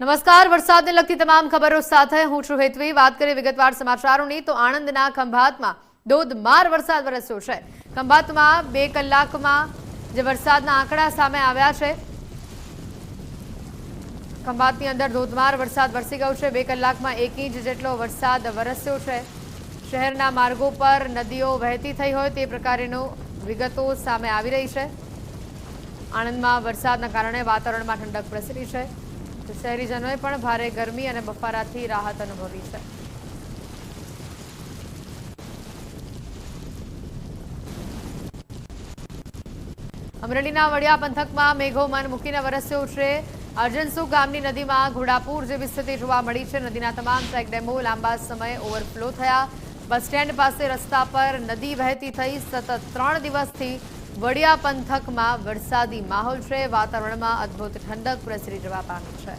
નમસ્કાર, વરસાદને લગતી તમામ ખબરો સાથે હું છું હેતવી। વાત કરીએ વિગતવાર સમાચારોની તો આણંદના ખંભાતમાં ધોધમાર વરસાદ વરસ્યો છે। ખંભાતમાં 2 કલાકમાં જે વરસાદના આંકડા સામે આવ્યા છે। ખંભાતની અંદર ધોધમાર વરસાદ વરસી ગયો છે। 2 કલાકમાં 1 ઇંચ જેટલો વરસાદ વરસ્યો છે। શહેરના માર્ગો પર નદીઓ વહેતી થઈ હોય તે પ્રકારની વિગતો સામે આવી રહી છે। આણંદમાં વરસાદના કારણે વાતાવરણમાં ઠંડક પ્રસરી છે। શહેરીજનોએ પણ ભારે ગરમી અને બફારાથી રાહત અનુભવી છે। અમરેલીના વડિયા પંથકમાં મેઘો મન મૂકીને વરસ્યો છે। અર્જનસુ ગામની નદીમાં ઘોડાપૂર જેવી સ્થિતિ જોવા મળી છે। નદીના તમામ ચેકડેમો લાંબા સમય ઓવરફ્લો થયા। બસ સ્ટેન્ડ પાસે રસ્તા પર નદી વહેતી થઈ। સતત 3 દિવસથી વડિયા પંથકમાં વરસાદી માહોલ છે। વાતાવરણમાં અદ્ભુત ઠંડક પ્રસરી જવા પામી છે।